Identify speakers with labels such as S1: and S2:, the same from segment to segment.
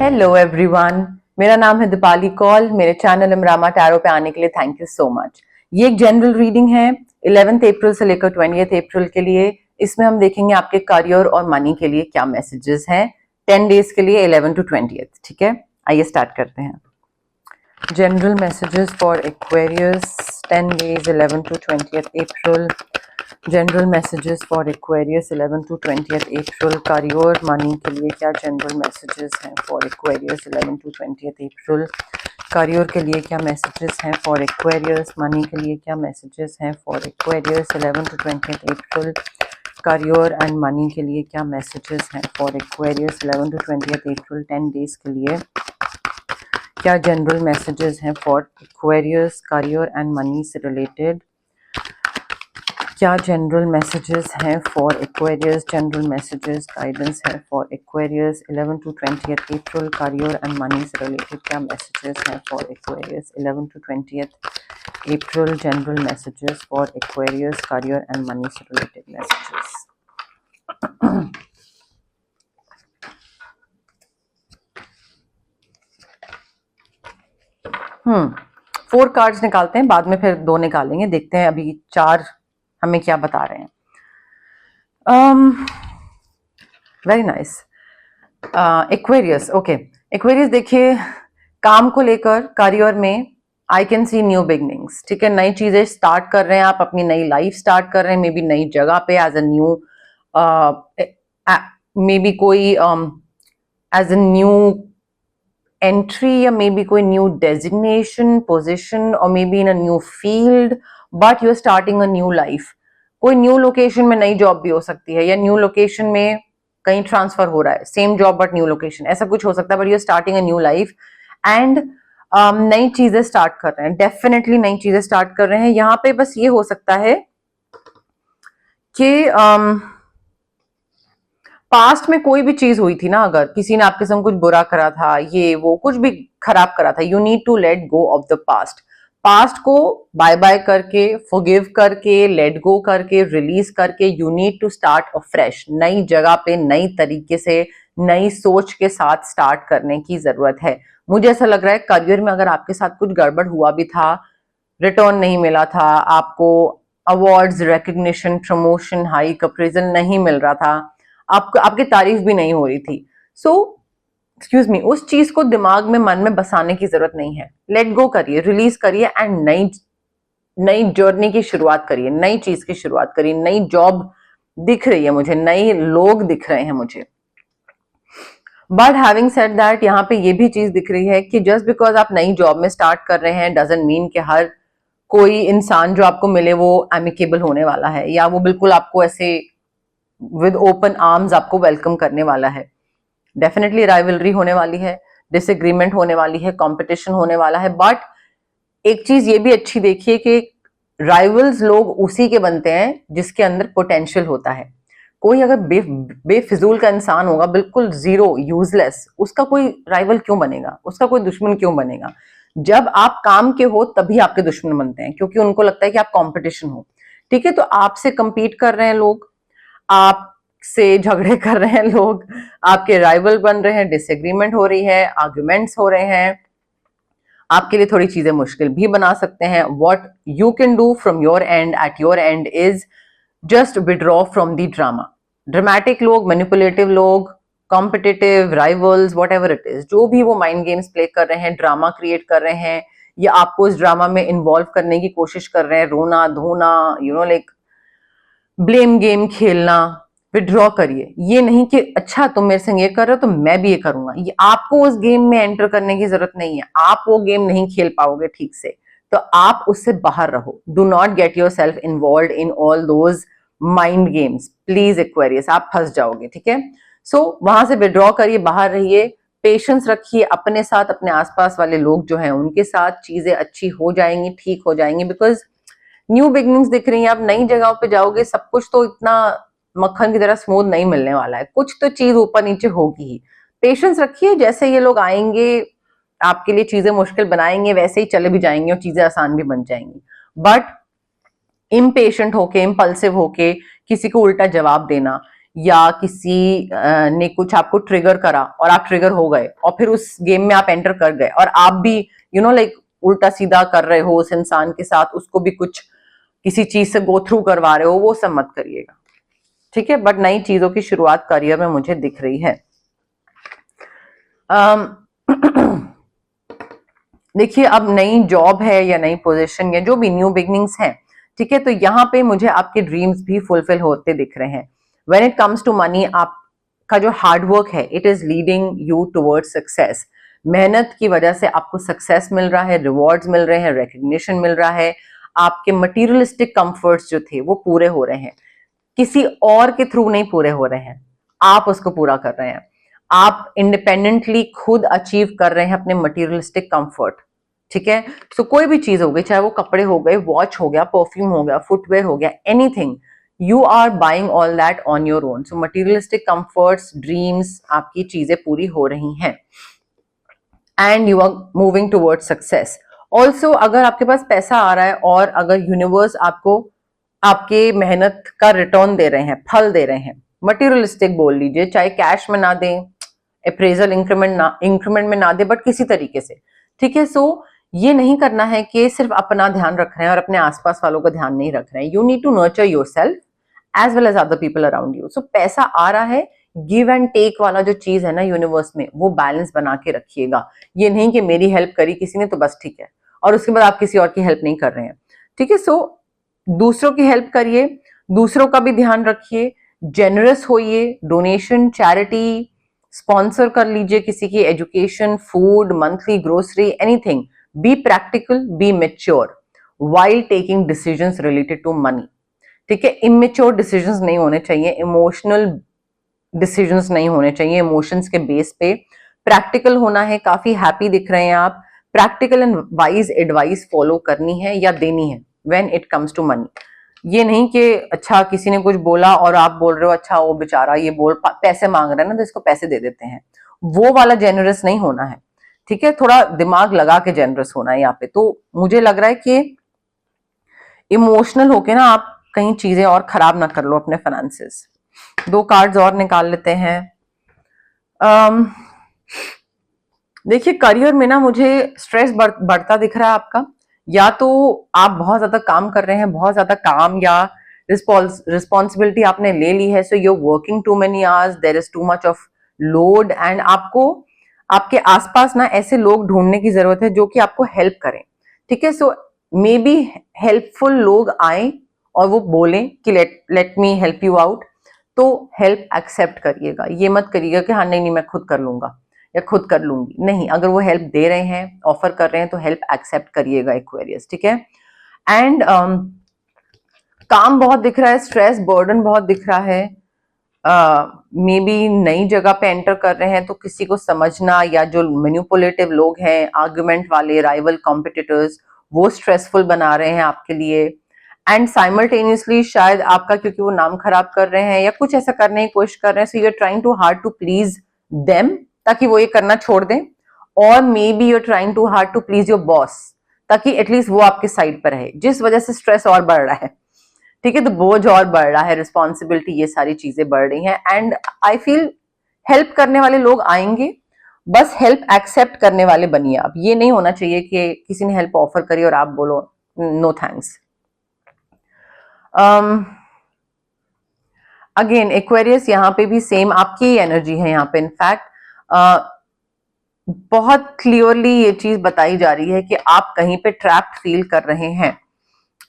S1: Hello everyone, मेरा नाम है दीपाली कौल। मेरे चैनल इमरामा टैरो पे आने के लिए थैंक यू सो मच। ये एक जनरल रीडिंग है 11th अप्रैल से लेकर 20th अप्रैल के लिए। इसमें हम देखेंगे आपके करियर और मनी के लिए क्या मैसेजेस हैं 10 डेज के लिए 11 to 20th। ठीक है, आइए स्टार्ट करते हैं। General messages for Aquarius 10 days 11 to 20th April. General messages for Aquarius 11 to 20th April. Career money के लिए क्या जनरल मैसेजेस हैं for Aquarius 11 to 20th April. Career के लिए क्या मैसेजेस हैं फॉर एक्वेरियस। मनी के लिए क्या मैसेजेस हैं for Aquarius 11 to 20th April. Career and money के लिए क्या मैसेजेस हैं for Aquarius 11 to 20th April 10 days के लिए। क्या जनरल मैसेजेस हैं for Aquarius career and money से रिलेटेड। क्या जनरल मैसेजेस हैं for Aquarius. General messages guidance है for Aquarius 11 to 20th April. Career and money से रिलेटेड क्या मैसेजेस हैं for Aquarius 11 to 20th April. General messages for Aquarius career and money से related messages. 4 cards निकालते हैं, बाद में फिर 2 निकालेंगे। देखते हैं अभी 4 हमें क्या बता रहे हैं। Very nice. Aquarius, okay. Aquarius देखिए, काम को लेकर करियर में I can see new beginnings. ठीक है, नई चीजें स्टार्ट कर रहे हैं आप, अपनी नई लाइफ स्टार्ट कर रहे हैं, मे बी नई जगह पे as a new, may be कोई एज अ न्यू एंट्री, या मे बी कोई न्यू डेजिग्नेशन पोजिशन, और may be in a new field, but you are starting a new life. कोई न्यू लोकेशन में नई जॉब भी हो सकती है, या न्यू लोकेशन में कहीं ट्रांसफर हो रहा है, same job but new location, ऐसा कुछ हो सकता है। But you are starting a new life and नई चीजें स्टार्ट कर रहे हैं, डेफिनेटली नई चीजें स्टार्ट कर रहे हैं। यहाँ पे बस ये हो सकता है कि पास्ट में कोई भी चीज हुई थी ना, अगर किसी ने आपके संग कुछ बुरा करा था, ये वो कुछ भी खराब करा था, you need to let go of the past. Past को बाय बाय करके, फॉरगिव करके, लेट गो करके, रिलीज करके, you need to start a fresh, नई जगह पे, नई तरीके से, नई सोच के साथ स्टार्ट करने की जरूरत है। मुझे ऐसा लग रहा है करियर में अगर आपके साथ कुछ गड़बड़ हुआ भी था, रिटर्न नहीं मिला था आपको, awards, recognition, promotion, hike, appraisal नहीं मिल रहा था, आपको आपकी तारीफ भी नहीं हो रही थी, सो एक्सक्यूज मी, उस चीज को दिमाग में, मन में बसाने की जरूरत नहीं है। लेट गो करिए, रिलीज करिए एंड नई जर्नी की शुरुआत करिए, नई चीज की शुरुआत करिए। नई जॉब दिख रही है मुझे, नए लोग दिख रहे हैं मुझे। बट हैविंग सेड दैट, यहाँ पे ये भी चीज दिख रही है कि जस्ट बिकॉज आप नई जॉब में स्टार्ट कर रहे हैं डजंट मीन कि हर कोई इंसान जो आपको मिले वो एमिकेबल होने वाला है, या वो बिल्कुल आपको ऐसे विद ओपन आर्म्स आपको वेलकम करने वाला है। डेफिनेटली राइवलरी होने वाली है, डिसएग्रीमेंट होने वाली है, कंपटीशन होने वाला है। बट एक चीज ये भी अच्छी देखिए कि राइवल्स लोग उसी के बनते हैं जिसके अंदर पोटेंशियल होता है। कोई अगर बेफिजूल का इंसान होगा, बिल्कुल जीरो, यूजलेस, उसका कोई राइवल क्यों बनेगा, उसका कोई दुश्मन क्यों बनेगा। जब आप काम के हो तभी आपके दुश्मन बनते हैं, क्योंकि उनको लगता है कि आप कंपटीशन हो। ठीक है, तो आपसे कंपीट कर रहे हैं लोग, आपसे झगड़े कर रहे हैं लोग, आपके राइवल बन रहे हैं, डिसएग्रीमेंट हो रही है, आर्ग्यूमेंट्स हो रहे हैं, आपके लिए थोड़ी चीजें मुश्किल भी बना सकते हैं। What you can do from your and, at your and, is just withdraw from the drama. Dramatic लोग, मैनिपुलेटिव लोग, competitive, rivals, what ever it is, जो भी वो माइंड गेम्स प्ले कर रहे हैं, ड्रामा क्रिएट कर रहे हैं, या आपको इस ड्रामा में इन्वॉल्व करने की कोशिश कर रहे हैं, रोना धोना, you know, like blame game खेलना, विड्रॉ करिए। ये नहीं कि अच्छा तुम मेरे संग ये कर रहे हो तो मैं भी ये करूंगा, ये आपको उस गेम में एंटर करने की जरूरत नहीं है। आप वो गेम नहीं खेल पाओगे ठीक से, तो आप उससे बाहर रहो। Do not get your self involve in all those mind games, please Aquarius, आप फंस जाओगे। ठीक है, सो वहां से विड्रॉ करिए, बाहर रहिए, पेशेंस रखिए अपने साथ, अपने आसपास वाले लोग जो हैं उनके साथ, चीजें अच्छी हो जाएंगी, ठीक हो जाएंगी। बिकॉज न्यू बिगनिंग्स दिख रही हैं, आप नई जगहों पे जाओगे, सब कुछ तो इतना मक्खन की तरह स्मूथ नहीं मिलने वाला है, कुछ तो चीज ऊपर नीचे होगी ही। पेशेंस रखिए, जैसे ये लोग आएंगे आपके लिए चीजें मुश्किल बनाएंगे, वैसे ही चले भी जाएंगे और चीजें आसान भी बन जाएंगी। बट इम्पेशेंट होके, इम्पल्सिव होके किसी को उल्टा जवाब देना, या किसी ने कुछ आपको ट्रिगर करा और आप ट्रिगर हो गए और फिर उस गेम में आप एंटर कर गए और आप भी लाइक उल्टा सीधा कर रहे हो उस इंसान के साथ, उसको भी कुछ किसी चीज से गो थ्रू करवा रहे हो, वो सब मत करिएगा, ठीक है। बट नई चीजों की शुरुआत करियर में मुझे दिख रही है। देखिए, अब नई जॉब है या नई पोजीशन या जो भी न्यू बिगनिंग्स हैं, ठीक है, तो यहाँ पे मुझे आपके ड्रीम्स भी फुलफिल होते दिख रहे हैं। When it comes to money, आपका जो हार्डवर्क है, it is leading you towards success. मेहनत की वजह से आपको सक्सेस मिल रहा है, रिवॉर्ड्स मिल रहे हैं, रिकग्निशन मिल रहा है, आपके मटीरियलिस्टिक कंफर्ट्स जो थे वो पूरे हो रहे हैं, किसी और के थ्रू नहीं पूरे हो रहे हैं, आप उसको पूरा कर रहे हैं। आप इंडिपेंडेंटली खुद अचीव कर रहे हैं अपने मटीरियलिस्टिक कंफर्ट, ठीक है। सो कोई भी चीज हो गई, चाहे वो कपड़े हो गए, वॉच हो गया, परफ्यूम हो गया, फुटवेयर हो गया, anything, you are buying all that on your own. So materialistic comforts, dreams, आपकी चीजें पूरी हो रही हैं and you are moving towards success. Also अगर आपके पास पैसा आ रहा है और अगर यूनिवर्स आपको आपके मेहनत का रिटर्न दे रहे हैं, फल दे रहे हैं, मटीरियलिस्टिक बोल लीजिए, चाहे कैश में ना दें, अप्रेजल इंक्रीमेंट में ना दे, बट किसी तरीके से, ठीक है। सो ये नहीं करना है कि सिर्फ अपना ध्यान रख रहे हैं और अपने आसपास वालों का ध्यान नहीं रख रहे हैं। You need to nurture yourself as well as other people around you. So पैसा आ रहा है, गिव एंड टेक वाला जो चीज है ना यूनिवर्स में, वो बैलेंस बना के रखिएगा। ये नहीं कि मेरी हेल्प करी किसी ने तो बस ठीक है, और उसके बाद आप किसी और की हेल्प नहीं कर रहे हैं, ठीक है। सो दूसरों की हेल्प करिए, दूसरों का भी ध्यान रखिए, जेनरस होइए, डोनेशन, चैरिटी, स्पॉन्सर कर लीजिए किसी की education, food, monthly grocery, anything. Be practical, B mature while taking decisions related to money, ठीक है। इमेच्योर डिसीजंस नहीं होने चाहिए, इमोशनल डिसीजंस नहीं होने चाहिए, इमोशंस के बेस पे प्रैक्टिकल होना है। काफी हैप्पी दिख रहे हैं आप, practical and wise advice follow करनी है या देनी है when it comes to money. ये नहीं कि अच्छा किसी ने कुछ बोला और आप बोल रहे हो अच्छा वो बेचारा ये पैसे मांग रहा है ना तो इसको पैसे दे देते हैं, वो वाला जेनरस नहीं होना है, ठीक है। थोड़ा दिमाग लगा के जेनरस होना है यहाँ पे। तो मुझे लग रहा है कि इमोशनल होके ना आप कहीं चीजें और खराब ना कर लो अपने फाइनेंसेस। 2 कार्ड्स और निकाल लेते हैं। देखिए, करियर में ना मुझे स्ट्रेस बढ़ता दिख रहा है आपका। या तो आप बहुत ज्यादा काम कर रहे हैं, बहुत ज्यादा काम या रिस्पॉन्सिबिलिटी आपने ले ली है, so you are working too many hours, there is too much of load, and आपको आपके आसपास ना ऐसे लोग ढूंढने की जरूरत है जो कि आपको हेल्प करें, ठीक है। सो मे बी हेल्पफुल लोग आए और वो बोलें कि let me help you out, तो हेल्प एक्सेप्ट करिएगा। ये मत करिएगा कि हाँ नहीं मैं खुद कर लूंगा या खुद कर लूंगी, नहीं। अगर वो हेल्प दे रहे हैं, ऑफर कर रहे हैं, तो हेल्प एक्सेप्ट करिएगा एक्वेरियस, ठीक है। एंड काम बहुत दिख रहा है, स्ट्रेस बर्डन बहुत दिख रहा है। मे बी नई जगह पे एंटर कर रहे हैं तो किसी को समझना, या जो मैनिपुलेटिव लोग हैं, आर्गुमेंट वाले, राइवल कॉम्पिटिटर्स, वो स्ट्रेसफुल बना रहे हैं आपके लिए। एंड साइमल्टेनियसली शायद आपका, क्योंकि वो नाम खराब कर रहे हैं या कुछ ऐसा करने की कोशिश कर रहे हैं, so you are trying too hard to please them, ताकि वो ये करना छोड़ दें। और may be you are trying too hard to please your boss, ताकि एटलीस्ट वो आपके साइड पर रहे, जिस वजह से स्ट्रेस और बढ़ रहा है, ठीक है। तो बोझ और बढ़ रहा है, रिस्पॉन्सिबिलिटी, ये सारी चीजें बढ़ रही हैं। एंड आई फील हेल्प करने वाले लोग आएंगे, बस हेल्प एक्सेप्ट करने वाले बनिए आप। ये नहीं होना चाहिए कि किसी ने हेल्प ऑफर करी और आप बोलो नो थैंक्स। अगेन एक्वेरियस, यहाँ पे भी सेम आपकी एनर्जी है यहाँ पे। इनफैक्ट बहुत क्लियरली ये चीज बताई जा रही है कि आप कहीं पे ट्रैप्ड फील कर रहे हैं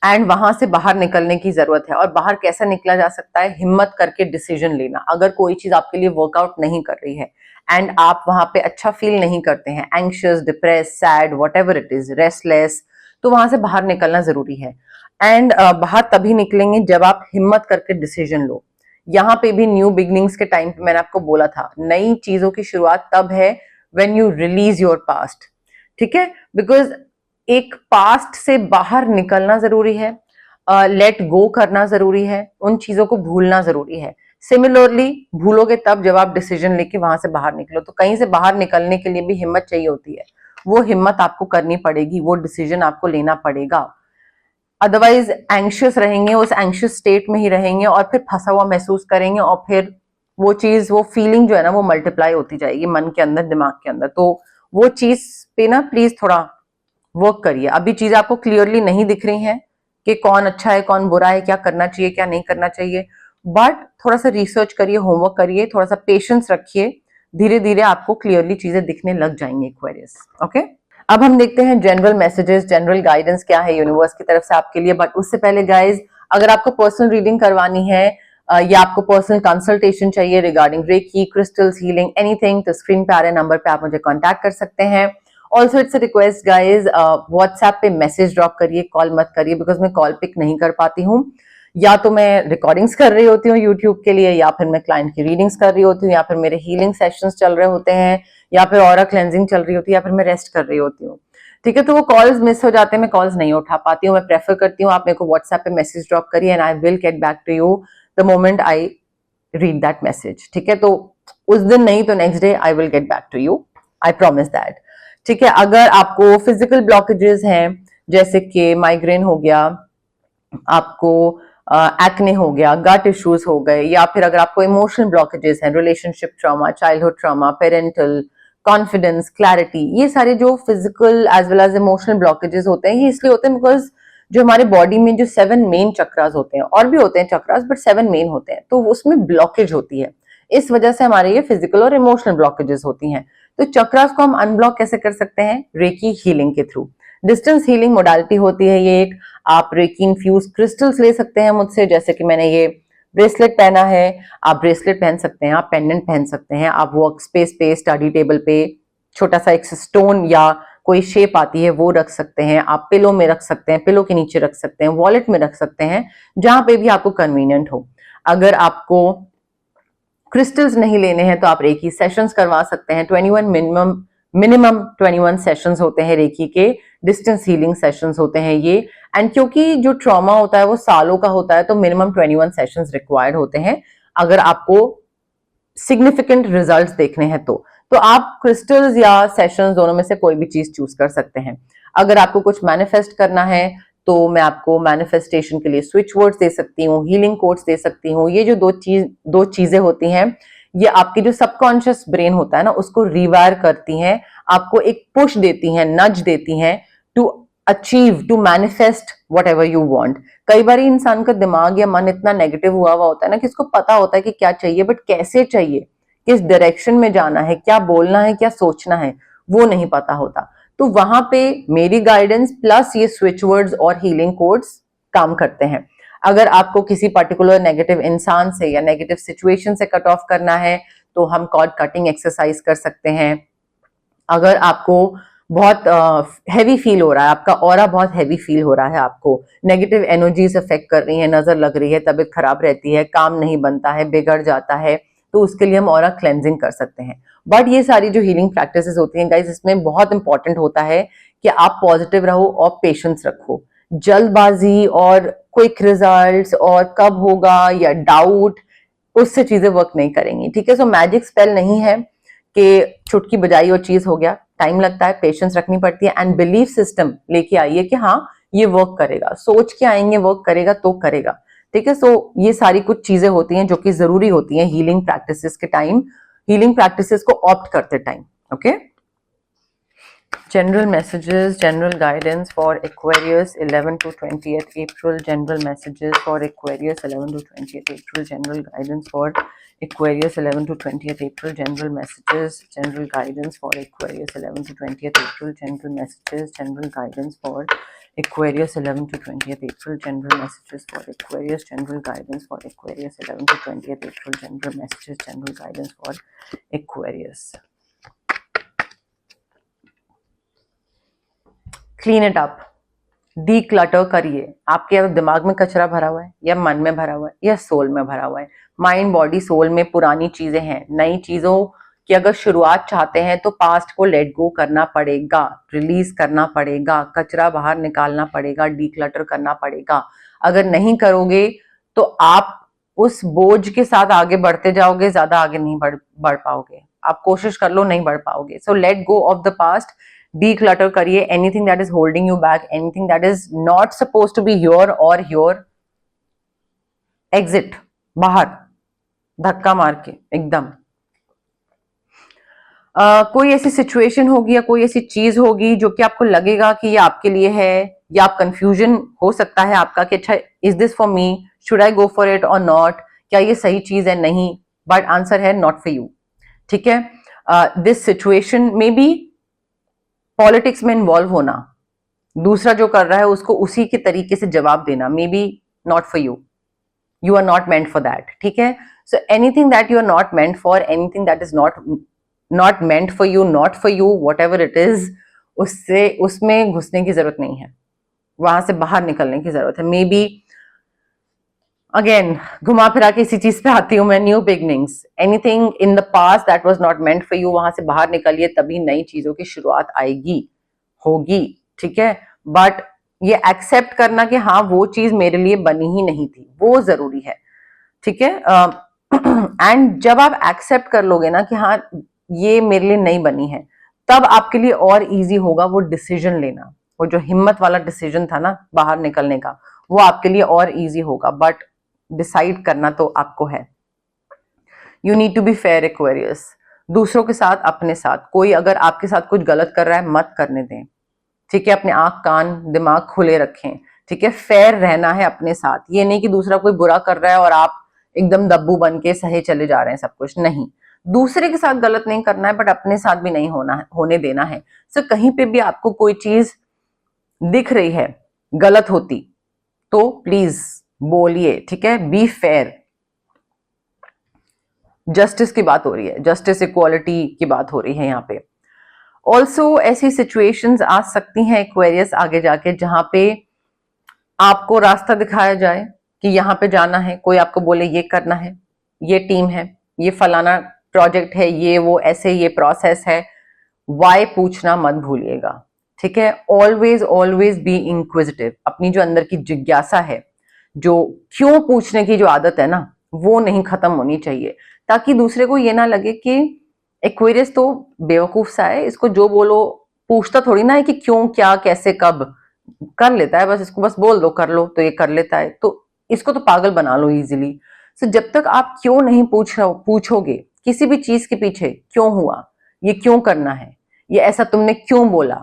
S1: एंड वहां से बाहर निकलने की जरूरत है। और बाहर कैसे निकला जा सकता है? हिम्मत करके डिसीजन लेना। अगर कोई चीज आपके लिए वर्कआउट नहीं कर रही है एंड आप वहां पे अच्छा फील नहीं करते हैं, anxious, depress, sad, whatever it is, restless, तो वहां से बाहर निकलना जरूरी है। एंड बाहर तभी निकलेंगे जब आप हिम्मत करके डिसीजन लो। यहाँ पे भी न्यू बिगनिंग्स के टाइम पे मैंने आपको बोला था, नई चीजों की शुरुआत तब है when you release your past, ठीक है। बिकॉज एक पास्ट से बाहर निकलना जरूरी है, लेट गो करना जरूरी है, उन चीजों को भूलना जरूरी है। सिमिलरली भूलोगे तब जब आप डिसीजन लेके वहां से बाहर निकलो। तो कहीं से बाहर निकलने के लिए भी हिम्मत चाहिए होती है, वो हिम्मत आपको करनी पड़ेगी, वो डिसीजन आपको लेना पड़ेगा। अदरवाइज एंग्शियस रहेंगे, उस एंग्शियस स्टेट में ही रहेंगे और फिर फंसा हुआ महसूस करेंगे और फिर वो चीज, वो फीलिंग जो है ना वो मल्टीप्लाई होती जाएगी मन के अंदर, दिमाग के अंदर। तो वो चीज पे ना प्लीज थोड़ा वर्क करिए। अभी चीजें आपको क्लियरली नहीं दिख रही हैं कि कौन अच्छा है कौन बुरा है, क्या करना चाहिए क्या नहीं करना चाहिए, बट थोड़ा सा रिसर्च करिए, होमवर्क करिए, थोड़ा सा पेशेंस रखिए, धीरे धीरे आपको क्लियरली चीजें दिखने लग जाएंगी एक्वेरियस। ओके, अब हम देखते हैं जनरल मैसेजेस, जनरल गाइडेंस क्या है यूनिवर्स की तरफ से आपके लिए। बट उससे पहले गाइज, अगर आपको पर्सनल रीडिंग करवानी है या आपको पर्सनल कंसल्टेशन चाहिए regarding reiki, crystals, healing, anything, तो स्क्रीन पे आ रहे नंबर पे आप मुझे कांटेक्ट कर सकते हैं। Also it's a request guys, WhatsApp पे मैसेज ड्रॉप करिए, कॉल मत करिए, बिकॉज मैं कॉल पिक नहीं कर पाती हूँ। या तो मैं रिकॉर्डिंग्स कर रही होती हूँ यूट्यूब के लिए, या फिर मैं क्लाइंट की रीडिंग्स कर रही होती हूँ, या फिर मेरे हीलिंग सेशंस चल रहे होते हैं, या फिर ऑरा क्लेंजिंग चल रही होती है, या फिर मैं रेस्ट कर रही होती हूँ। ठीक है, तो वो कॉल्स मिस हो जाते हैं, मैं कॉल्स नहीं उठा पाती हूँ। मैं प्रेफर करती हूँ आप मेरे को व्हाट्सएप पे मैसेज ड्रॉप करिए and I will get back to you the moment I read that message. ठीक है, तो उस दिन नहीं तो next day I will get back to you, I promise that. ठीक है, अगर आपको फिजिकल ब्लॉकेजेस हैं जैसे कि माइग्रेन हो गया, आपको एक्ने हो गया, गट इश्यूज हो गए, या फिर अगर आपको इमोशनल ब्लॉकेजेस हैं, relationship trauma, childhood trauma, parental, confidence, clarity, ये सारे जो physical as well as emotional blockages होते हैं, ये इसलिए होते हैं बिकॉज जो हमारे बॉडी में जो 7 मेन चक्रास होते हैं, और भी होते हैं चक्रास बट 7 मेन होते हैं, तो उसमें ब्लॉकेज होती है। इस वजह से हमारे ये फिजिकल और इमोशनल ब्लॉकेजेस होती हैं। तो चक्रास को हम अनब्लॉक कैसे कर सकते हैं? रेकी हीलिंग के थ्रू। डिस्टेंस हीलिंग मोडालिटी होती है ये एक। आप रेकी इन्फ्यूज क्रिस्टल्स ले सकते हैं मुझसे, जैसे कि मैंने ये ब्रेसलेट पहना है, आप ब्रेसलेट पहन सकते हैं, आप पेंडेंट पहन सकते हैं, आप वर्क स्पेस पे, स्टडी टेबल पे छोटा सा एक स्टोन या कोई शेप आती है वो रख सकते हैं, आप पिलो में रख सकते हैं, पिलो के नीचे रख सकते हैं, वॉलेट में रख सकते हैं, जहां पे भी आपको कन्वीनियंट हो। अगर आपको क्रिस्टल्स नहीं लेने हैं तो आप रेकी सेशंस करवा सकते हैं। 21 मिनिमम 21 सेशंस होते हैं रेकी के, डिस्टेंस हीलिंग सेशंस होते हैं ये। एंड क्योंकि जो ट्रॉमा होता है वो सालों का होता है, तो मिनिमम 21 सेशंस रिक्वायर्ड होते हैं अगर आपको सिग्निफिकेंट रिजल्ट्स देखने हैं तो आप क्रिस्टल्स या सेशंस दोनों में से कोई भी चीज चूज कर सकते हैं। अगर आपको कुछ मैनिफेस्ट करना है तो मैं आपको मैनिफेस्टेशन के लिए स्विच वर्ड्स दे सकती हूँ, हीलिंग कोड्स दे सकती हूँ। ये जो दो चीजें होती हैं, ये आपकी जो सबकॉन्शियस ब्रेन होता है ना उसको रिवायर करती हैं, आपको एक पुश देती हैं, नज देती हैं to achieve, to manifest whatever you want. कई बार इंसान का दिमाग या मन इतना नेगेटिव हुआ होता है ना कि इसको पता होता है कि क्या चाहिए, बट कैसे चाहिए, किस डायरेक्शन में जाना है, क्या बोलना है, क्या सोचना है, वो नहीं पता होता। तो वहां पे मेरी गाइडेंस प्लस ये स्विच वर्ड्स और हीलिंग कोड्स काम करते हैं। अगर आपको किसी पर्टिकुलर नेगेटिव इंसान से या नेगेटिव सिचुएशन से कट ऑफ करना है तो हम कॉर्ड कटिंग एक्सरसाइज कर सकते हैं। अगर आपको बहुत हैवी फील हो रहा है, आपका ऑरा बहुत हैवी फील हो रहा है, आपको नेगेटिव एनर्जीज अफेक्ट कर रही है, नजर लग रही है, तबीयत खराब रहती है, काम नहीं बनता है, बिगड़ जाता है, तो उसके लिए हम ऑरा क्लेंजिंग कर सकते हैं। बट ये सारी जो हीलिंग प्रैक्टिसेस होती हैं गाइस, इसमें बहुत इंपॉर्टेंट होता है कि आप पॉजिटिव रहो और पेशेंस रखो। जल्दबाजी और क्विक रिजल्ट्स और कब होगा या डाउट, उससे चीजें वर्क नहीं करेंगी। ठीक है, सो मैजिक स्पेल नहीं है कि चुटकी बजाई और चीज हो गया। टाइम लगता है, पेशेंस रखनी पड़ती है एंड बिलीफ सिस्टम लेके आइए कि हाँ ये वर्क करेगा, सोच के आएंगे वर्क करेगा तो करेगा। ठीक है, सो ये सारी कुछ चीजें होती हैं जो कि जरूरी होती हैं हीलिंग प्रैक्टिसेस के टाइम, हीलिंग प्रैक्टिसेस को ऑप्ट करते time. Okay, general messages, general guidance for Aquarius 11 to 20th April. General messages for Aquarius 11 to 20th April. General guidance for Aquarius 11 to 20th April. General messages, general guidance for Aquarius 11 to 20th April. General messages, general guidance for Aquarius 11 to 20th April. General messages for Aquarius, general guidance for Aquarius 11 to 20th April. General messages, general guidance for Aquarius. Clean it up, D clutter करिए। आपके दिमाग में कचरा भरा हुआ है या मन में भरा हुआ है या सोल में भरा हुआ है? माइंड, बॉडी, सोल में पुरानी चीजें हैं। नई चीजों की अगर शुरुआत चाहते हैं तो पास्ट को लेट गो करना पड़ेगा, रिलीज करना पड़ेगा, कचरा बाहर निकालना पड़ेगा, डी क्लटर करना पड़ेगा। अगर नहीं करोगे तो आप उस बोझ के साथ आगे बढ़ते जाओगे, ज्यादा आगे नहीं बढ़ पाओगे। आप कोशिश कर लो, नहीं बढ़ पाओगे। So let go of the past, declutter करिए anything that is holding you back, anything that is not supposed to be here or here, exit, बाहर धक्का मार के एकदम। कोई ऐसी सिचुएशन होगी या कोई ऐसी चीज होगी जो कि आपको लगेगा कि ये आपके लिए है, या आप कंफ्यूजन हो सकता है आपका कि अच्छा is this for me, should I go for it और नॉट, क्या ये सही चीज है, नहीं, बट आंसर है नॉट फॉर यू। ठीक है, दिस सिचुएशन में बी पॉलिटिक्स में इन्वॉल्व होना, दूसरा जो कर रहा है उसको उसी के तरीके से जवाब देना, may be not for you, you are not meant for that. ठीक है, so anything that you are not meant for, anything that is not meant for you, not for you, whatever it is, उससे उसमें घुसने की जरूरत नहीं है, वहां से बाहर निकलने की जरूरत है। मे बी अगेन घुमा फिरा के इसी चीज पे आती हूँ मैं, new beginnings, anything in the past that was not meant for you, वहां से बाहर निकलिए, तभी नई चीजों की शुरुआत आएगी, होगी। ठीक है, बट ये एक्सेप्ट करना कि हाँ वो चीज मेरे लिए बनी ही नहीं थी, वो जरूरी है। ठीक है, एंड जब आप एक्सेप्ट कर लोगे ना कि हाँ ये मेरे लिए नहीं बनी है, तब आपके लिए और इजी होगा वो डिसीजन लेना, वो जो हिम्मत वाला डिसीजन था ना बाहर निकलने का, वो आपके लिए और इजी होगा। बट डिसाइड करना तो आपको है। You need to be fair Aquarius, दूसरों के साथ, अपने साथ, कोई अगर आपके साथ कुछ गलत कर रहा है मत करने दें। ठीक है, अपने आंख कान दिमाग खुले रखें। ठीक है, फेयर रहना है अपने साथ, ये नहीं कि दूसरा कोई बुरा कर रहा है और आप एकदम दब्बू बन के सहे चले जा रहे हैं सब कुछ, नहीं, दूसरे के साथ गलत नहीं करना है बट अपने साथ भी नहीं होने देना है। सो कहीं पे भी आपको कोई चीज दिख रही है गलत होती तो प्लीज बोलिए। ठीक है, बी फेयर, जस्टिस की बात हो रही है, जस्टिस इक्वालिटी की बात हो रही है यहाँ पे। ऑल्सो ऐसी सिचुएशंस आ सकती हैं एक्वेरियस आगे जाके जहां पे आपको रास्ता दिखाया जाए कि यहाँ पे जाना है, कोई आपको बोले ये करना है, ये टीम है, ये फलाना प्रोजेक्ट है, ये वो ऐसे ये प्रोसेस है, वाई पूछना मत भूलिएगा। ठीक है, ऑलवेज ऑलवेज बी इंक्विजिटिव, अपनी जो अंदर की जिज्ञासा है, जो क्यों पूछने की जो आदत है ना, वो नहीं खत्म होनी चाहिए, ताकि दूसरे को ये ना लगे कि एक्वेरियस तो बेवकूफ सा है, इसको जो बोलो, पूछता थोड़ी ना है कि क्यों, क्या, कैसे, कब, कर लेता है, बस इसको बस बोल दो कर लो तो ये कर लेता है, तो इसको तो पागल बना लो इजीली। सो जब तक आप क्यों नहीं पूछोगे किसी भी चीज के पीछे, क्यों हुआ, ये क्यों करना है, ये ऐसा तुमने क्यों बोला,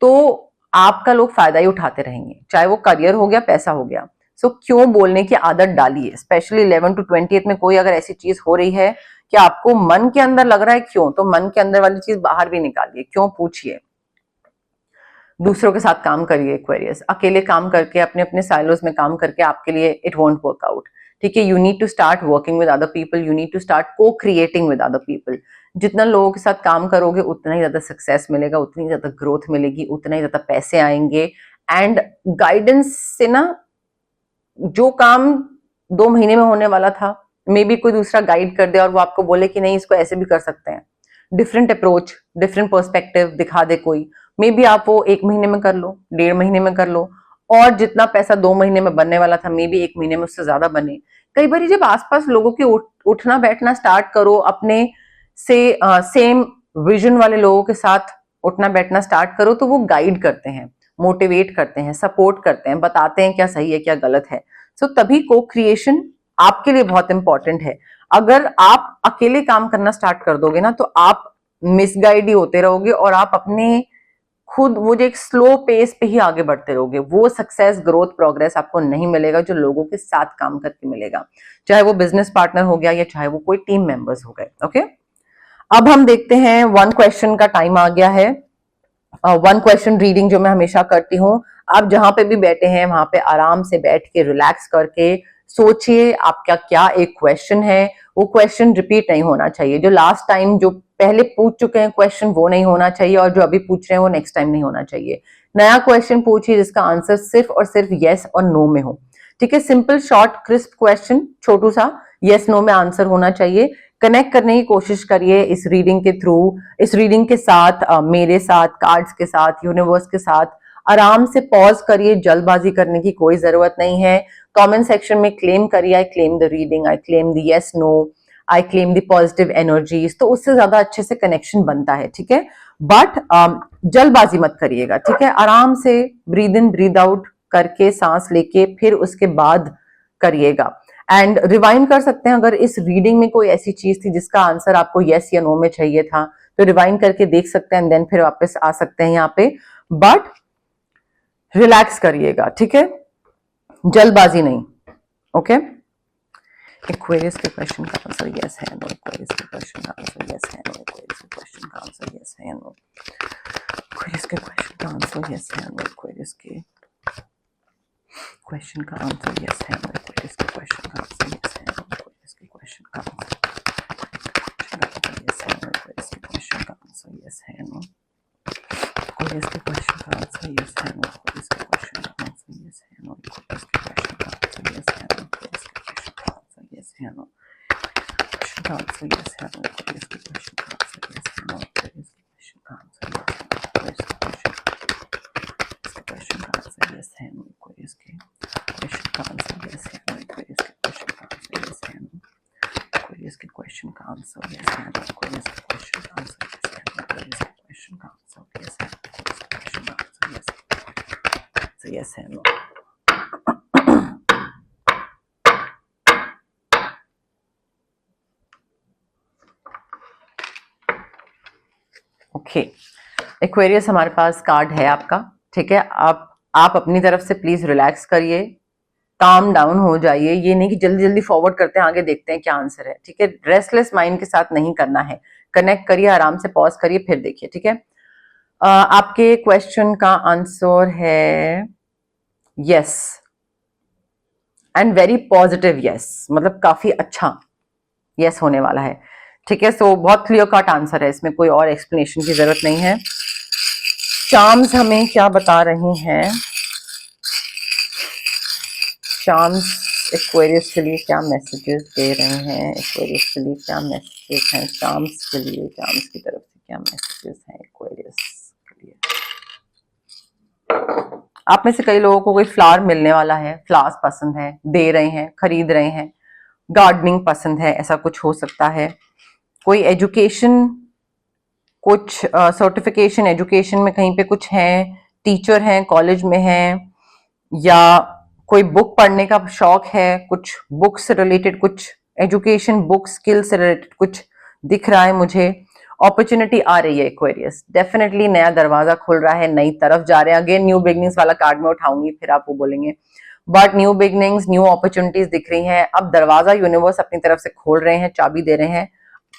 S1: तो आपका लोग फायदा ही उठाते रहेंगे, चाहे वो करियर हो गया, पैसा हो गया। सो क्यों बोलने की आदत डालिए, स्पेशली 11 to 28 में कोई अगर ऐसी चीज हो रही है कि आपको मन के अंदर लग रहा है क्यों, तो मन के अंदर वाली चीज बाहर भी निकालिए, क्यों पूछिए। दूसरों के साथ काम करिए एक्वेरियस, अकेले काम करके अपने अपने साइलोज में काम करके आपके लिए इट वोंट वर्क आउट। ठीक है, you need to start working with other people, you need to start cocreating with other people. जितना लोगों के साथ काम करोगे उतना ही ज्यादा सक्सेस मिलेगा, उतनी ज्यादा ग्रोथ मिलेगी, उतना ही ज्यादा पैसे आएंगे। एंड गाइडेंस से ना, जो काम 2 महीने में होने वाला था, मे बी कोई दूसरा गाइड कर दे और वो आपको बोले कि नहीं इसको ऐसे भी कर सकते हैं, डिफरेंट अप्रोच, डिफरेंट पर्सपेक्टिव दिखा दे कोई, मे बी आप वो 1 महीने में कर लो, 1.5 महीने में कर लो, और जितना पैसा 2 महीने में बनने वाला था मे बी 1 महीने में उससे ज्यादा बने। कई बार जब आसपास लोगों के उठना बैठना स्टार्ट करो, अपने से सेम विजन वाले लोगों के साथ उठना बैठना स्टार्ट करो, तो वो गाइड करते हैं, मोटिवेट करते हैं, सपोर्ट करते हैं, बताते हैं क्या सही है क्या गलत है। सो तभी को क्रिएशन आपके लिए बहुत इंपॉर्टेंट है। अगर आप अकेले काम करना स्टार्ट कर दोगे ना, तो आप मिसगाइड ही होते रहोगे और आप अपने खुद वो जो एक स्लो पेस पे ही आगे बढ़ते रहोगे, वो सक्सेस, ग्रोथ, प्रोग्रेस आपको नहीं मिलेगा जो लोगों के साथ काम करके मिलेगा, चाहे वो बिजनेस पार्टनर हो गया या चाहे वो कोई टीम मेंबर्स हो गए। ओके, अब हम देखते हैं 1 क्वेश्चन का टाइम आ गया है। 1 क्वेश्चन रीडिंग जो मैं हमेशा करती हूँ, आप जहां पे भी बैठे हैं वहां पे आराम से बैठ के रिलैक्स करके सोचिए आपका क्या एक क्वेश्चन है। वो क्वेश्चन रिपीट नहीं होना चाहिए, जो लास्ट टाइम जो पहले पूछ चुके हैं क्वेश्चन वो नहीं होना चाहिए, और जो अभी पूछ रहे हैं वो नेक्स्ट टाइम नहीं होना चाहिए। नया क्वेश्चन पूछिए जिसका आंसर सिर्फ और सिर्फ यस और नो में हो। ठीक है, सिंपल शॉर्ट क्रिस्प क्वेश्चन, छोटू सा, यस नो में आंसर होना चाहिए। कनेक्ट करने की कोशिश करिए इस रीडिंग के थ्रू, इस रीडिंग के साथ, मेरे साथ, कार्ड्स के साथ, यूनिवर्स के साथ। आराम से पॉज करिए, जल्दबाजी करने की कोई जरूरत नहीं है। कमेंट सेक्शन में क्लेम करिए, I claim the reading, I claim the yes no, I claim the positive energies, तो उससे ज्यादा अच्छे से कनेक्शन बनता है, ठीक है। बट जल्दबाजी मत करिएगा, ठीक है। आराम से ब्रीद इन ब्रीद आउट करके सांस लेके फिर उसके बाद करिएगा। एंड रिवाइंड कर सकते हैं, अगर इस रीडिंग में कोई ऐसी चीज थी जिसका आंसर आपको यस या नो में चाहिए था तो रिवाइंड करके देख सकते हैं, देन फिर वापस आ सकते हैं यहाँ पे। बट रिलैक्स करिएगा, ठीक है, जल्दबाजी नहीं, ओके। एक्वेरियस के क्वेश्चन का आंसर यस है नो, एक्वेरियस के क्वेश्चन का आंसर यस है नो, एक्वेरियस के क्वेश्चन का आंसर यस है नो, एक्वेरियस के क्वेश्चन का आंसर यस है नो, एक्वेरियस के क्वेश्चन का आंसर यस है नो, एक्वेरियस के क्वेश्चन का आंसर यस है नो, एक्वेरियस के क्वेश्चन का आंसर यस है नो, एक्वेरियस के क्वेश्चन का आंसर यस है नो, एक्वेरियस के क्वेश्चन का आंसर यस है नो, एक्वेरियस के क्वेश्चन का आंसर यस है नो, एक्वेरियस के क्वेश्चन का आंसर यस है नो, एक्वेरियस के क्वेश्चन का आंसर यस है नो, क्वेश्चन का आंसर यस है नो, एक्वेरियस के क्वेश्चन का आंसर यस है नो, एक्वेरियस के क्वेश्चन का आंसर यस है नो, एक्वेरियस के क्वेश्चन का आंसर यस है नो, एक्वेरियस के क्वेश्चन का आंसर यस है नो, एक्वेरियस के क्वेश्चन का आंसर यस है नो, एक्वेरियस के क्वेश्चन का आंसर यस है नो, एक्वेरियस के क्वेश्चन का आंसर यस है नो, एक्वेरियस के क्वेश्चन का आंसर यस है नो, एक्वेरियस के क्वेश्चन का आंसर यस है नो। ओके, एक्वेरियस हमारे पास कार्ड है आपका, ठीक है। आप अपनी तरफ से प्लीज रिलैक्स करिए, काम डाउन हो जाइए, ये नहीं कि जल्दी जल्दी फॉरवर्ड करते हैं आगे देखते हैं क्या आंसर है, ठीक है। रेस्टलेस माइंड के साथ नहीं करना है, कनेक्ट करिए, आराम से पॉज करिए फिर देखिए, ठीक है। आपके क्वेश्चन का आंसर है yes and very positive yes, मतलब काफी अच्छा यस होने वाला है, ठीक है। सो बहुत क्लियर कट आंसर है, इसमें कोई और एक्सप्लेनेशन की जरूरत नहीं है। चार्म्स हमें क्या बता रहे हैं, चार्म्स एक्वेरियस के लिए क्या मैसेजेस दे रहे हैं, एक्वेरियस के लिए क्या मैसेजेस हैं, चार्म्स के लिए, चार्म्स की तरफ से क्या मैसेजेस हैं एक्वेरियस के लिए। आप में से कई लोगों को कोई फ्लावर मिलने वाला है, फ्लावर्स पसंद है, दे रहे हैं, खरीद रहे हैं, गार्डनिंग पसंद है, ऐसा कुछ हो सकता है। कोई एजुकेशन, कुछ सर्टिफिकेशन एजुकेशन में कहीं पे कुछ है, टीचर हैं, कॉलेज में हैं, या कोई बुक पढ़ने का शौक है, कुछ बुक से रिलेटेड, कुछ एजुकेशन बुक स्किल से रिलेटेड कुछ दिख रहा है मुझे। अपॉर्चुनिटी आ रही है एक्वेरियस, डेफिनेटली नया दरवाजा खुल रहा है, नई तरफ जा रहे हैं। अगेन न्यू बिगनिंग्स वाला कार्ड में उठाऊंगी, फिर आप वो बोलेंगे, but new beginnings, new opportunities दिख रही हैं। अब दरवाजा यूनिवर्स अपनी तरफ से खोल रहे हैं, चाबी दे रहे हैं।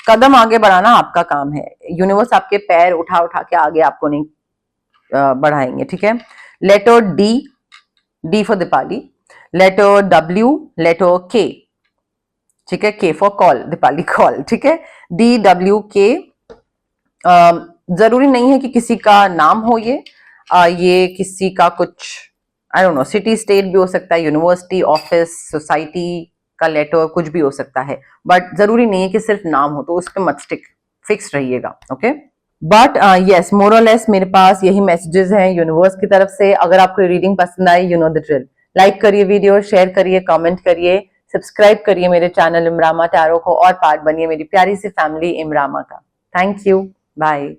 S1: कदम आगे बढ़ाना आपका काम है, यूनिवर्स आपके पैर उठा उठा के आगे आपको नहीं बढ़ाएंगे, ठीक है। Letter D, D for Deepali, letter W, letter K, ठीक है, के फॉर कॉल, दीपाली कॉल, ठीक है, डी डब्ल्यू के। जरूरी नहीं है कि किसी का नाम हो ये किसी का कुछ I don't know, city state भी हो सकता है, यूनिवर्सिटी, ऑफिस, सोसाइटी का लेटर, कुछ भी हो सकता है, बट जरूरी नहीं है कि सिर्फ नाम हो, तो उस पर मत स्टिक, फिक्स रहिएगा, ओके। बट यस, मोर और लेस मेरे पास यही मैसेजेस हैं यूनिवर्स की तरफ से। अगर आपको रीडिंग पसंद आई, you know the drill, like करिए वीडियो, शेयर करिए, कमेंट करिए, सब्सक्राइब करिए मेरे चैनल इमरामा टैरो को, और पार्ट बनिए मेरी प्यारी सी फैमिली इमरामा का। Thank you, bye.